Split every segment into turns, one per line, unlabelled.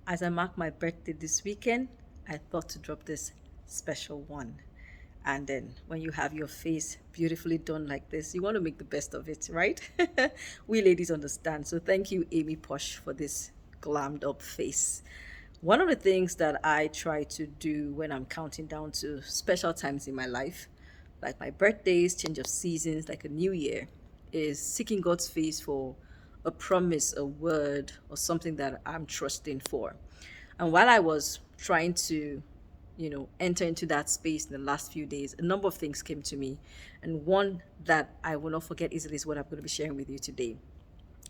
As I mark my birthday this weekend, I thought to drop this special one. And then when you have your face beautifully done like this, you want to make the best of it, right? We ladies understand. So thank you, Amy Posh, for this glammed up face. One of the things that I try to do when I'm counting down to special times in my life, like my birthdays, change of seasons, like a new year, is seeking God's face for a promise, a word, or something that I'm trusting for. And while I was trying to, enter into that space in the last few days, a number of things came to me. And one that I will not forget easily is what I'm going to be sharing with you today.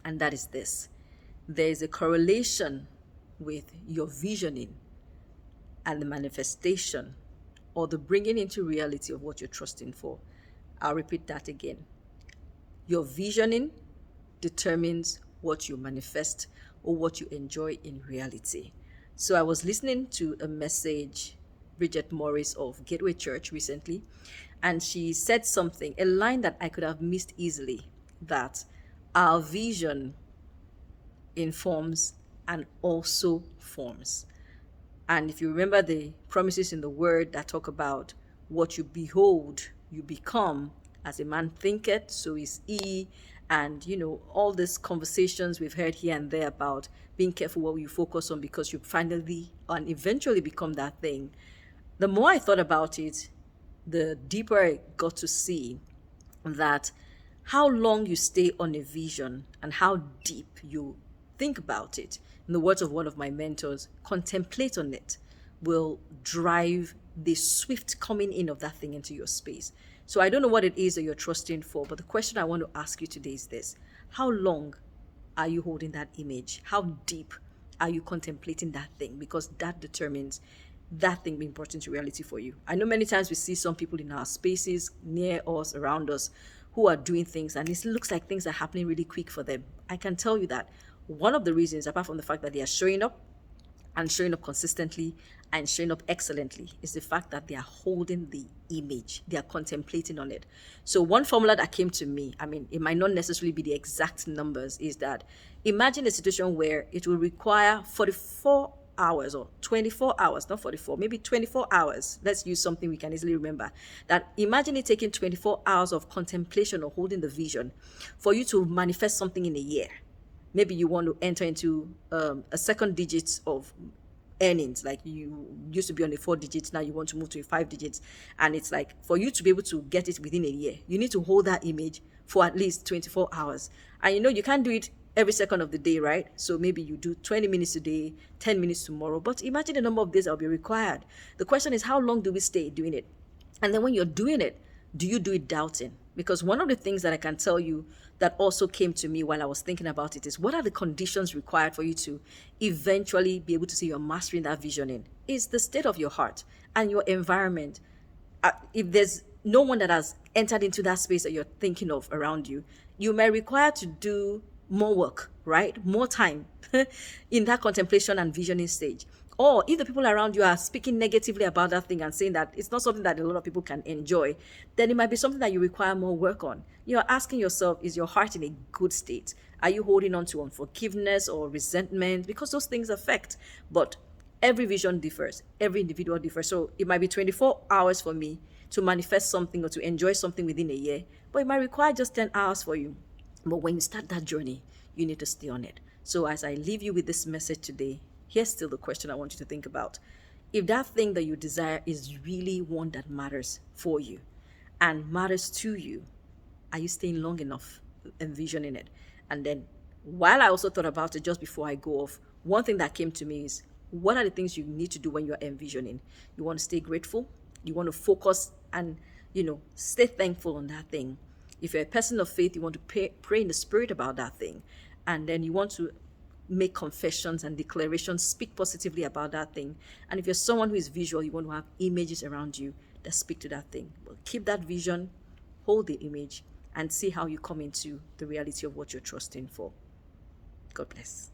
And that is this: there is a correlation with your visioning and the manifestation or the bringing into reality of what you're trusting for. I'll repeat that again. Your visioning determines what you manifest or what you enjoy in reality. So I was listening to a message, Bridget Morris of Gateway Church recently, and she said something, a line that I could have missed easily, that our vision informs and also forms. And if you remember the promises in the word that talk about what you behold, you become, as a man thinketh, so is he. And, all these conversations we've heard here and there about being careful what you focus on because you finally and eventually become that thing. The more I thought about it, the deeper I got to see that how long you stay on a vision and how deep you think about it, in the words of one of my mentors, contemplate on it, will drive the swift coming in of that thing into your space. So I don't know what it is that you're trusting for, but the question I want to ask you today is this: how long are you holding that image? How deep are you contemplating that thing? Because that determines that thing being brought into reality for you. I know many times we see some people in our spaces, near us, around us, who are doing things and it looks like things are happening really quick for them. I can tell you that one of the reasons, apart from the fact that they are showing up and showing up consistently and showing up excellently, is the fact that they are holding the image, they are contemplating on it. So one formula that came to me, I mean, it might not necessarily be the exact numbers, is that imagine a situation where it will require 44 hours or 24 hours, not 44, maybe 24 hours. Let's use something we can easily remember. That imagine it taking 24 hours of contemplation or holding the vision for you to manifest something in a year. Maybe you want to enter into a second digit of earnings, like you used to be on the 4 digits, now you want to move to a 5 digits, and it's like for you to be able to get it within a year, you need to hold that image for at least 24 hours. And you can't do it every second of the day, right? So maybe you do 20 minutes today, 10 minutes tomorrow, but imagine the number of days that will be required. The question is, how long do we stay doing it? And then when you're doing it, do you do it doubting? Because one of the things that I can tell you that also came to me while I was thinking about it is, what are the conditions required for you to eventually be able to see you're mastering that visioning? Is the state of your heart and your environment. If there's no one that has entered into that space that you're thinking of around you, you may require to do more work, right? More time in that contemplation and visioning stage. Or if the people around you are speaking negatively about that thing and saying that it's not something that a lot of people can enjoy, then it might be something that you require more work on. You're asking yourself, is your heart in a good state? Are you holding on to unforgiveness or resentment? Because those things affect. But every vision differs, every individual differs. So it might be 24 hours for me to manifest something or to enjoy something within a year, but it might require just 10 hours for you. But when you start that journey, you need to stay on it. So as I leave you with this message today, here's still the question I want you to think about. If that thing that you desire is really one that matters for you and matters to you, are you staying long enough envisioning it? And then while I also thought about it just before I go off, one thing that came to me is, what are the things you need to do when you're envisioning? You want to stay grateful. You want to focus and, stay thankful on that thing. If you're a person of faith, you want to pray in the spirit about that thing. And then you want to make confessions and declarations, speak positively about that thing. And if you're someone who is visual, you want to have images around you that speak to that thing. Well, keep that vision, hold the image, and see how you come into the reality of what you're trusting for. God bless.